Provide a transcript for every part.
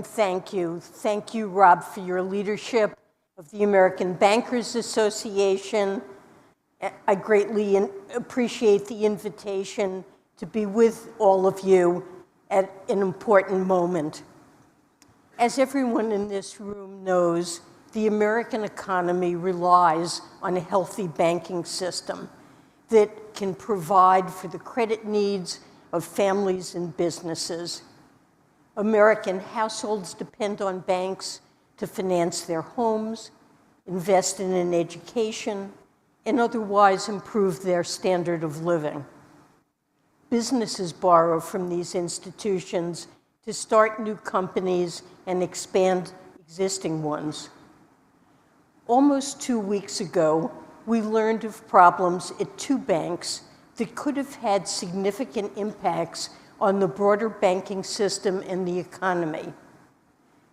and thank you. Thank you, Rob, for your leadership of the American Bankers Association. I greatly appreciate the invitation to be with all of you at an important moment. As everyone in this room knows, the American economy relies on a healthy banking system that can provide for the credit needs of families and businesses. American households depend on banks to finance their homes, invest in an education, and otherwise improve their standard of living. Businesses borrow from these institutions to start new companies and expand existing ones. Almost 2 weeks ago, we learned of problems at 2 banks that could have had significant impacts on the broader banking system and the economy.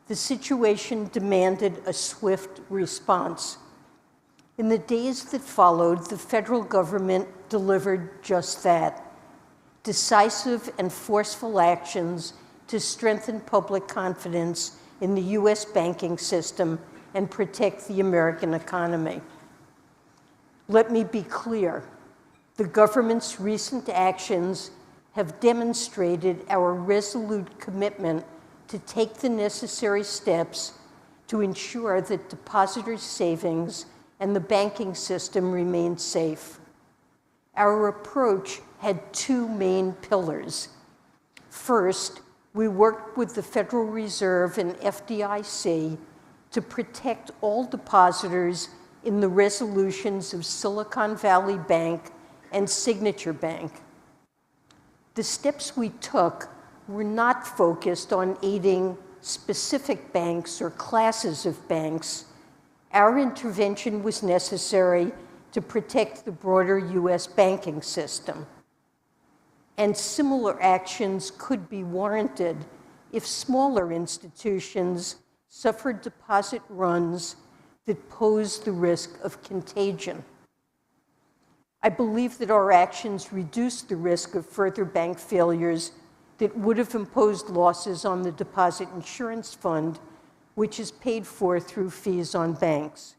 The situation demanded a swift response. In the days that followed, the federal government delivered just that: decisive and forceful actions to strengthen public confidence in the U.S. banking system and protect the American economy. Let me be clear. The government's recent actions have demonstrated our resolute commitment to take the necessary steps to ensure that depositors' savings and the banking system remain safe. Our approach had 2 main pillars. First, we worked with the Federal Reserve and FDIC to protect all depositors in the resolutions of Silicon Valley Bank and Signature Bank. The steps we took were not focused on aiding specific banks or classes of banks. Our intervention was necessary to protect the broader U.S. banking system. And similar actions could be warranted if smaller institutions suffered deposit runs that posed the risk of contagion. I believe that our actions reduced the risk of further bank failures that would have imposed losses on the Deposit Insurance Fund, which is paid for through fees on banks.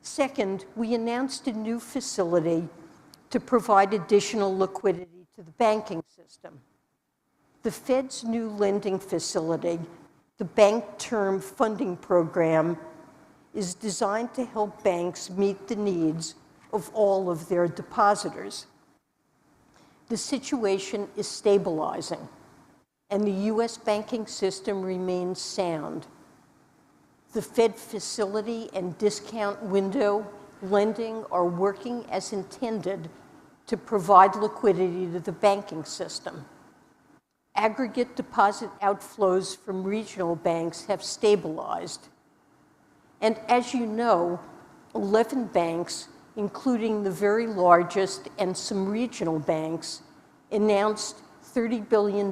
Second, we announced a new facility to provide additional liquidity to the banking system. The Fed's new lending facility, the Bank Term Funding Program, is designed to help banks meet the needs of all of their depositors. The situation is stabilizing, and the U.S. banking system remains sound. The Fed facility and discount window lending are working as intended to provide liquidity to the banking system. Aggregate deposit outflows from regional banks have stabilized. And as you know, 11 banks, including the very largest and some regional banks, announced $30 billion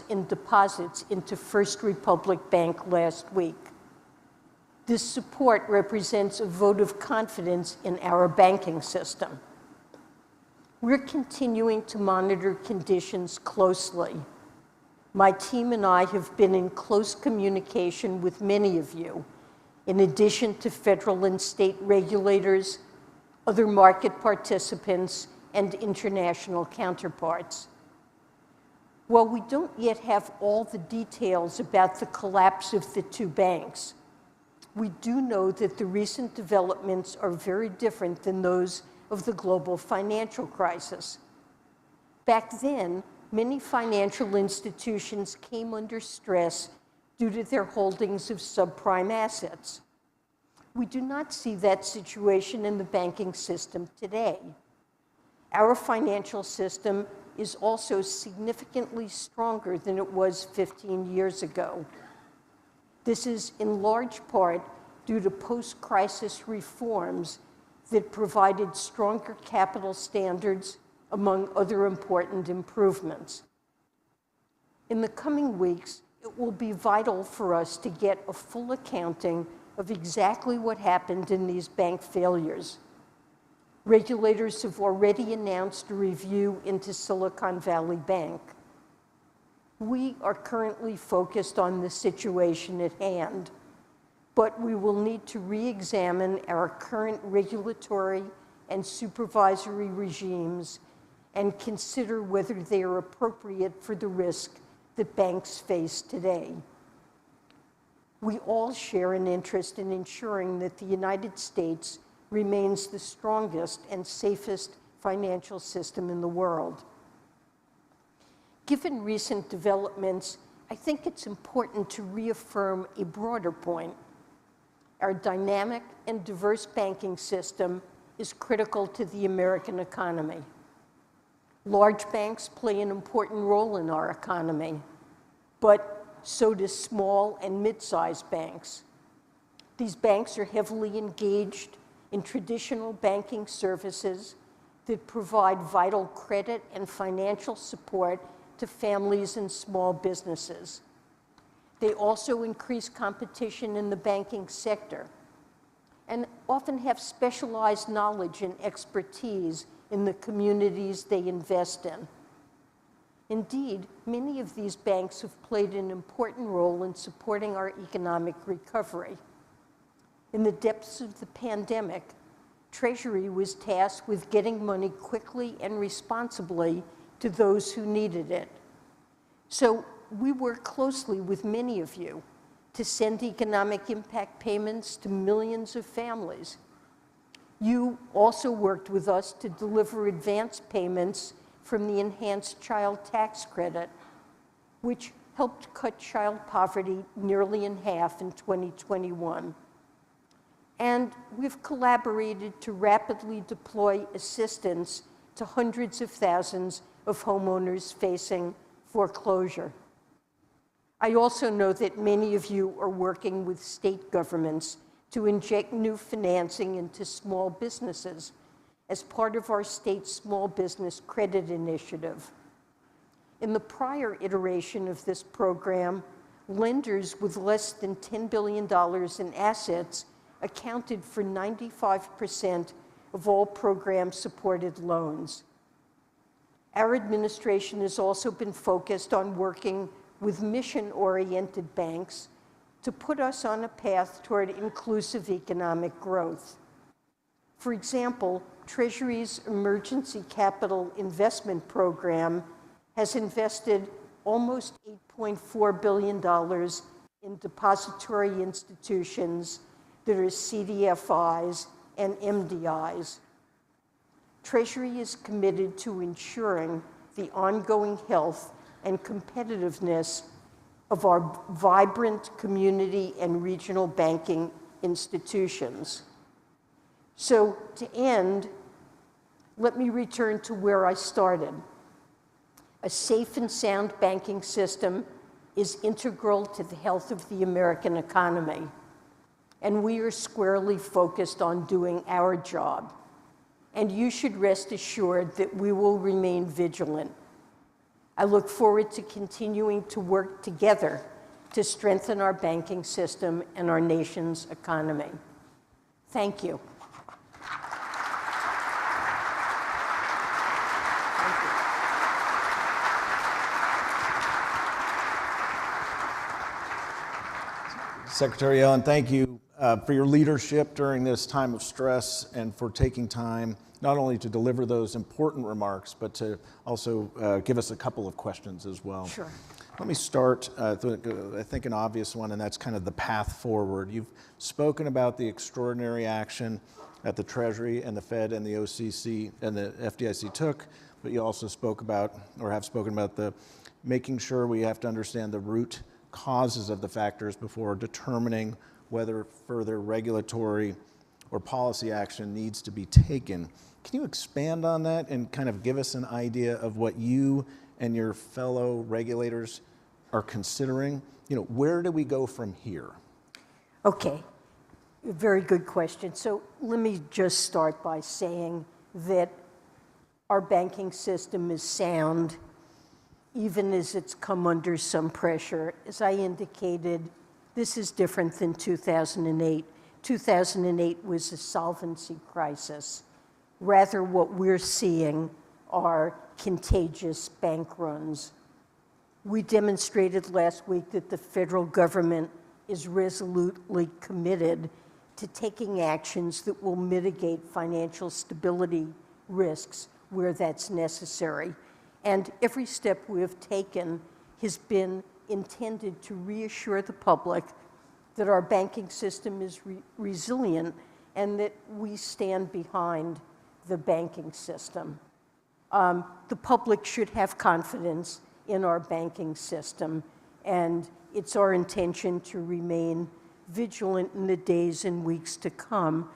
in deposits into First Republic Bank last week. This support represents a vote of confidence in our banking system. We're continuing to monitor conditions closely. My team and I have been in close communication with many of you, in addition to federal and state regulators, other market participants, and international counterparts. While we don't yet have all the details about the collapse of the 2 banks, we do know that the recent developments are very different than those of the global financial crisis. Back then, many financial institutions came under stress due to their holdings of subprime assets. We do not see that situation in the banking system today. Our financial system is also significantly stronger than it was 15 years ago. This is in large part due to post-crisis reforms that provided stronger capital standards, among other important improvements. In the coming weeks, it will be vital for us to get a full accounting of exactly what happened in these bank failures. Regulators have already announced a review into Silicon Valley Bank. We are currently focused on the situation at hand, but we will need to re-examine our current regulatory and supervisory regimes and consider whether they are appropriate for the risk that banks face today. We all share an interest in ensuring that the United States remains the strongest and safest financial system in the world. Given recent developments, I think it's important to reaffirm a broader point. Our dynamic and diverse banking system is critical to the American economy. Large banks play an important role in our economy, but so do small and mid-sized banks. These banks are heavily engaged in traditional banking services that provide vital credit and financial support to families and small businesses. They also increase competition in the banking sector and often have specialized knowledge and expertise in the communities they invest in. Indeed, many of these banks have played an important role in supporting our economic recovery. In the depths of the pandemic, Treasury was tasked with getting money quickly and responsibly to those who needed it. So we work closely with many of you to send economic impact payments to millions of families. You also worked with us to deliver advance payments from the Enhanced Child Tax Credit, which helped cut child poverty nearly in half in 2021. And we've collaborated to rapidly deploy assistance to hundreds of thousands of homeowners facing foreclosure. I also know that many of you are working with state governments to inject new financing into small businesses as part of our state's Small Business Credit Initiative. In the prior iteration of this program, lenders with less than $10 billion in assets accounted for 95% of all program-supported loans. Our administration has also been focused on working with mission-oriented banks to put us on a path toward inclusive economic growth. For example, Treasury's Emergency Capital Investment Program has invested almost $8.4 billion in depository institutions that are CDFIs and MDIs. Treasury is committed to ensuring the ongoing health and competitiveness of our vibrant community and regional banking institutions. So to end, let me return to where I started. A safe and sound banking system is integral to the health of the American economy, and we are squarely focused on doing our job. And you should rest assured that we will remain vigilant. I look forward to continuing to work together to strengthen our banking system and our nation's economy. Thank you. Secretary Yellen, thank you for your leadership during this time of stress and for taking time not only to deliver those important remarks, but to also give us a couple of questions as well. Sure. Let me start, I think an obvious one, and that's kind of the path forward. You've spoken about the extraordinary action that the Treasury and the Fed and the OCC and the FDIC took, but you also spoke about, or have spoken about, the making sure we have to understand the root causes of the factors before determining whether further regulatory or policy action needs to be taken. Can you expand on that and kind of give us an idea of what you and your fellow regulators are considering? You know, where do we go from here? Okay, very good question. So let me just start by saying that our banking system is sound, even as it's come under some pressure. As I indicated, this is different than 2008. 2008 was a solvency crisis. Rather, what we're seeing are contagious bank runs. We demonstrated last week that the federal government is resolutely committed to taking actions that will mitigate financial stability risks where that's necessary. And every step we have taken has been intended to reassure the public that our banking system is resilient and that we stand behind the banking system. The public should have confidence in our banking system, and it's our intention to remain vigilant in the days and weeks to come.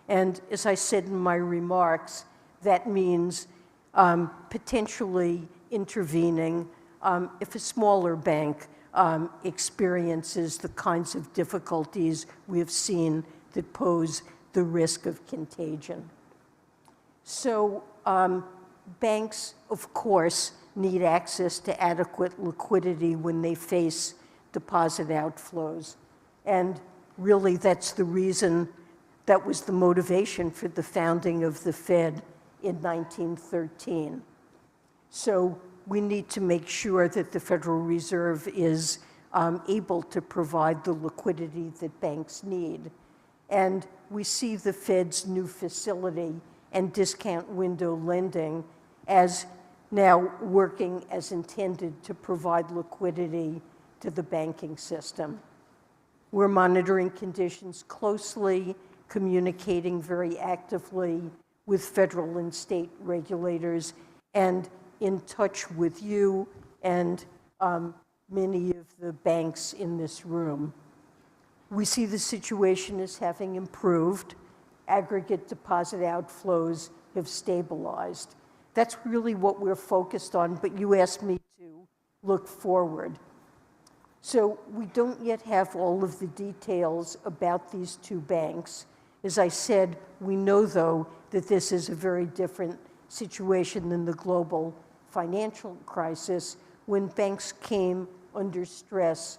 And as I said in my remarks, that means potentially intervening if a smaller bank experiences the kinds of difficulties we have seen that pose the risk of contagion. So banks, of course, need access to adequate liquidity when they face deposit outflows. And really, that's the reason, that was the motivation for the founding of the Fed in 1913. So we need to make sure that the Federal Reserve is able to provide the liquidity that banks need. And we see the Fed's new facility and discount window lending as now working as intended to provide liquidity to the banking system. We're monitoring conditions closely, communicating very actively with federal and state regulators, and in touch with you and many of the banks in this room. We see the situation as having improved. Aggregate deposit outflows have stabilized. That's really what we're focused on, but you asked me to look forward. So we don't yet have all of the details about these two banks. As I said, we know, though, that this is a very different situation than the global financial crisis, when banks came under stress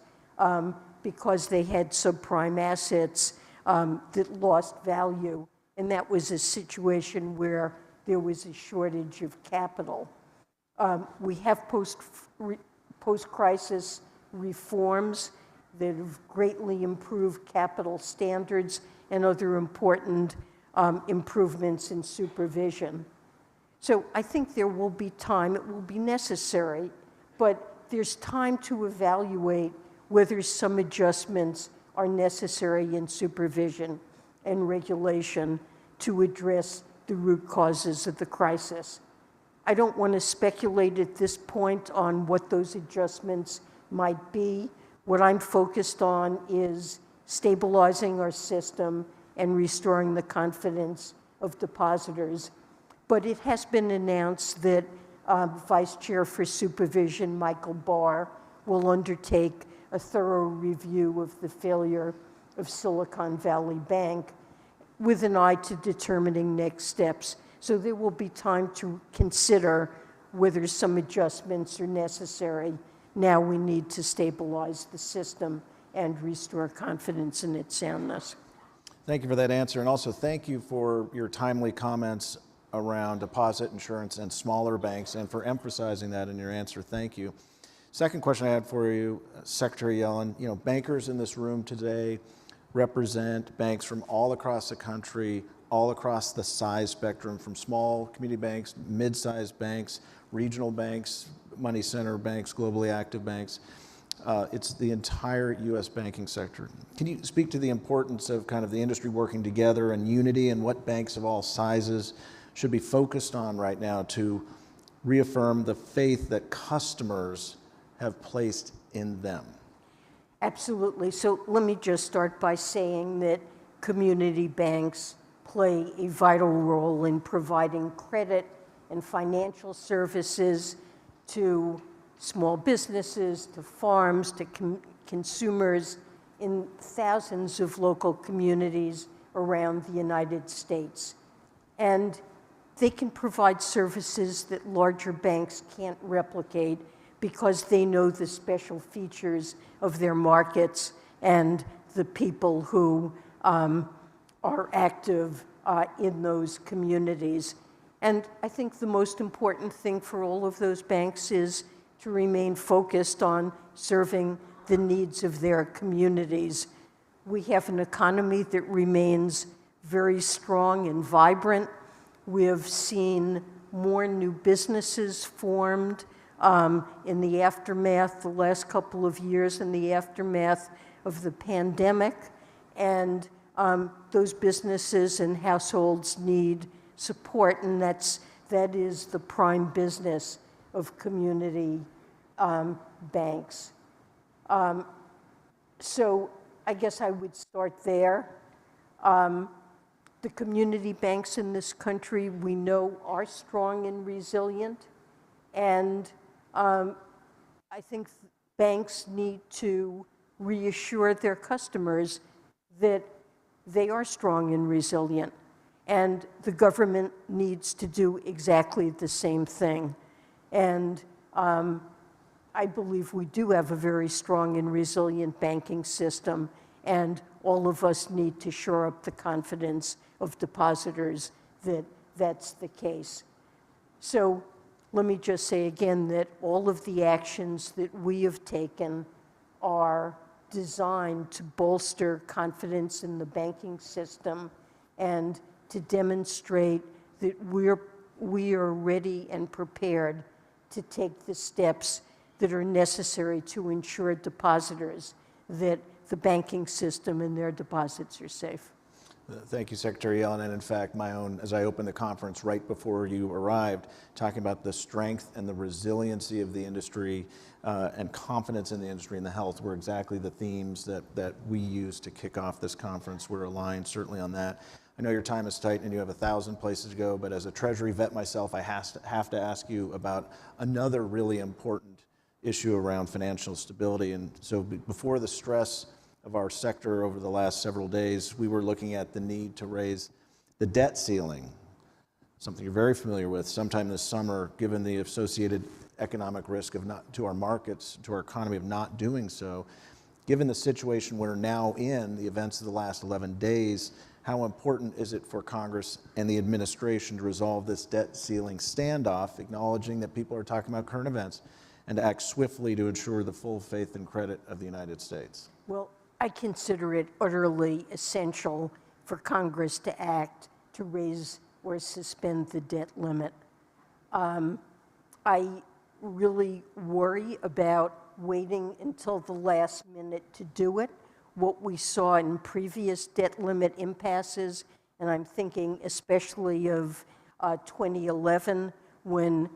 because they had subprime assets that lost value, and that was a situation where there was a shortage of capital. We have post-crisis reforms that have greatly improved capital standards and other important improvements in supervision. So I think there will be time, it will be necessary, but there's time to evaluate whether some adjustments are necessary in supervision and regulation to address the root causes of the crisis. I don't want to speculate at this point on what those adjustments might be. What I'm focused on is stabilizing our system and restoring the confidence of depositors. But it has been announced that Vice Chair for Supervision, Michael Barr, will undertake a thorough review of the failure of Silicon Valley Bank with an eye to determining next steps. So there will be time to consider whether some adjustments are necessary. Now we need to stabilize the system and restore confidence in its soundness. Thank you for that answer, and also thank you for your timely comments around deposit insurance and smaller banks, and for emphasizing that in your answer. Thank you. Second question I had for you, Secretary Yellen. You know, bankers in this room today represent banks from all across the country, all across the size spectrum, from small community banks, mid-sized banks, regional banks, money center banks, globally active banks. It's the entire U.S. banking sector. Can you speak to the importance of kind of the industry working together and unity, and what banks of all sizes should be focused on right now to reaffirm the faith that customers have placed in them? Absolutely. So let me just start by saying that community banks play a vital role in providing credit and financial services to small businesses, to farms, to consumers in thousands of local communities around the United States. And they can provide services that larger banks can't replicate because they know the special features of their markets and the people who are active in those communities. And I think the most important thing for all of those banks is to remain focused on serving the needs of their communities. We have an economy that remains very strong and vibrant. We have seen more new businesses formed in the aftermath, the last couple of years in the aftermath of the pandemic. And those businesses and households need support, and that is the prime business of community banks. So I guess I would start there. The community banks in this country, we know, are strong and resilient. And I think banks need to reassure their customers that they are strong and resilient. And the government needs to do exactly the same thing. And I believe we do have a very strong and resilient banking system, and all of us need to shore up the confidence of depositors that that's the case. So let me just say again that all of the actions that we have taken are designed to bolster confidence in the banking system and to demonstrate that we are ready and prepared to take the steps that are necessary to ensure depositors that the banking system and their deposits are safe. Thank you, Secretary Yellen. And in fact, my own, as I opened the conference right before you arrived, talking about the strength and the resiliency of the industry and confidence in the industry and the health were exactly the themes that we used to kick off this conference. We're aligned certainly on that. I know your time is tight and you have 1,000 places to go, but as a Treasury vet myself, I have to ask you about another really important issue around financial stability. And so before the stress of our sector over the last several days, we were looking at the need to raise the debt ceiling, something you're very familiar with, sometime this summer, given the associated economic risk of not to our markets, to our economy of not doing so. Given the situation we're now in, the events of the last 11 days, how important is it for Congress and the administration to resolve this debt ceiling standoff, acknowledging that people are talking about current events, and to act swiftly to ensure the full faith and credit of the United States? Well, I consider it utterly essential for Congress to act to raise or suspend the debt limit. I really worry about waiting until the last minute to do it. What we saw in previous debt limit impasses, and I'm thinking especially of 2011 when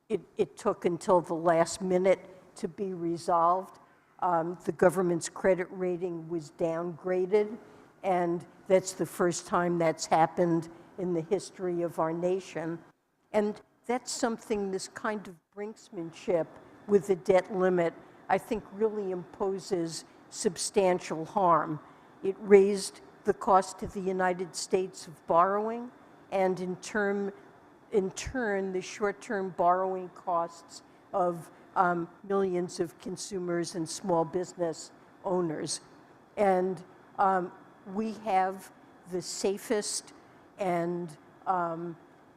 it took until the last minute to be resolved. The government's credit rating was downgraded, and that's the first time that's happened in the history of our nation. And that's something, this kind of brinksmanship with the debt limit, I think really imposes substantial harm. It raised the cost to the United States of borrowing, and in turn, the short-term borrowing costs of millions of consumers and small business owners. And we have the safest and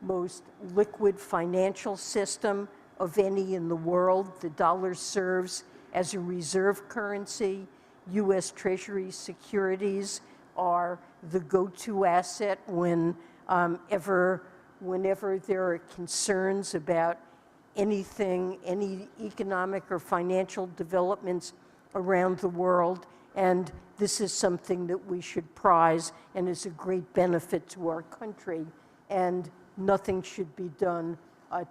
most liquid financial system of any in the world. The dollar serves as a reserve currency. U.S. Treasury securities are the go-to asset whenever there are concerns about anything, any economic or financial developments around the world. And this is something that we should prize and is a great benefit to our country. And nothing should be done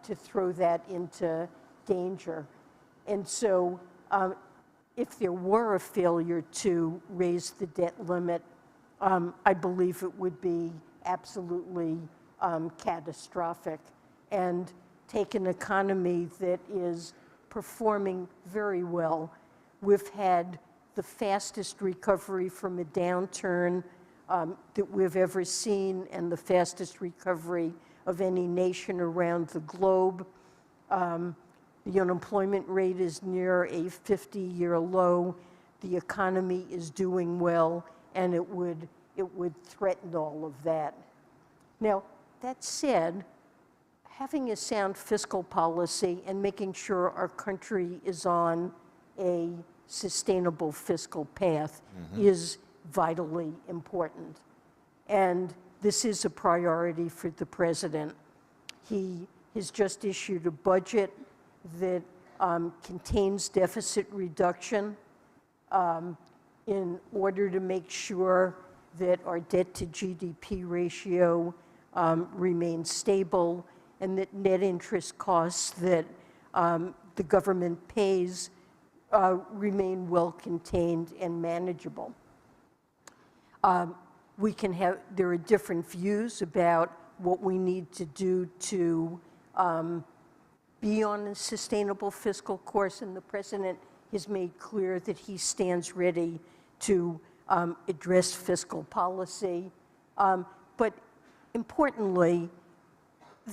to throw that into danger. And so if there were a failure to raise the debt limit, I believe it would be absolutely catastrophic and take an economy that is performing very well. We've had the fastest recovery from a downturn that we've ever seen, and the fastest recovery of any nation around the globe. The unemployment rate is near a 50-year low. The economy is doing well, and it would threaten all of that. Now, that said, having a sound fiscal policy and making sure our country is on a sustainable fiscal path is vitally important. And this is a priority for the president. He has just issued a budget that contains deficit reduction in order to make sure that our debt to GDP ratio remains stable and that net interest costs that the government pays remain well contained and manageable. There are different views about what we need to do to be on a sustainable fiscal course, and the president has made clear that he stands ready to address fiscal policy. But importantly,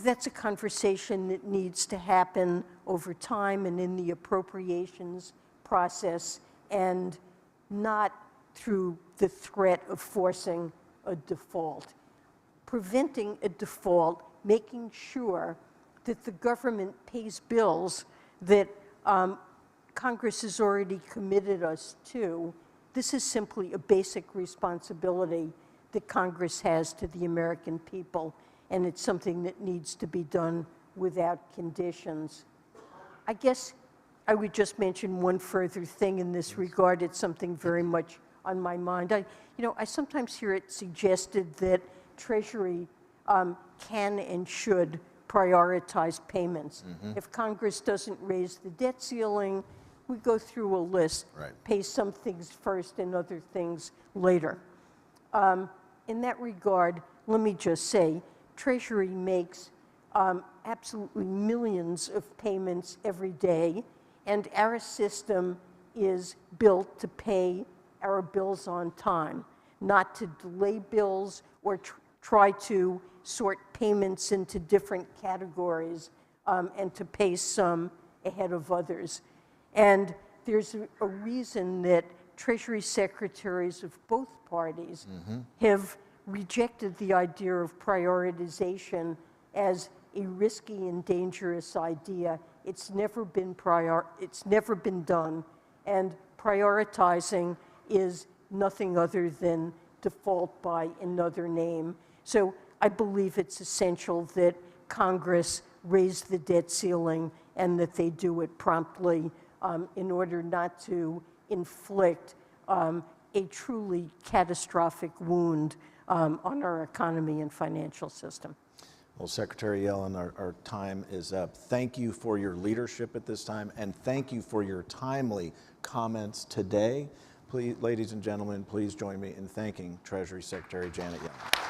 that's a conversation that needs to happen over time and in the appropriations process, and not through the threat of forcing a default. Preventing a default, making sure that the government pays bills that Congress has already committed us to, this is simply a basic responsibility that Congress has to the American people, and it's something that needs to be done without conditions. I guess I would just mention one further thing in this regard. It's something very much on my mind. I sometimes hear it suggested that Treasury can and should prioritize payments. If Congress doesn't raise the debt ceiling, we go through a list, pay some things first and other things later. In that regard, let me just say, Treasury makes absolutely millions of payments every day, and our system is built to pay our bills on time, not to delay bills or try to sort payments into different categories and to pay some ahead of others. And there's a reason that Treasury secretaries of both parties have rejected the idea of prioritization as a risky and dangerous idea. It's never been done, and prioritizing is nothing other than default by another name. So I believe it's essential that Congress raise the debt ceiling and that they do it promptly in order not to inflict a truly catastrophic wound on our economy and financial system. Well, Secretary Yellen, our time is up. Thank you for your leadership at this time, and thank you for your timely comments today. Please, ladies and gentlemen, please join me in thanking Treasury Secretary Janet Yellen.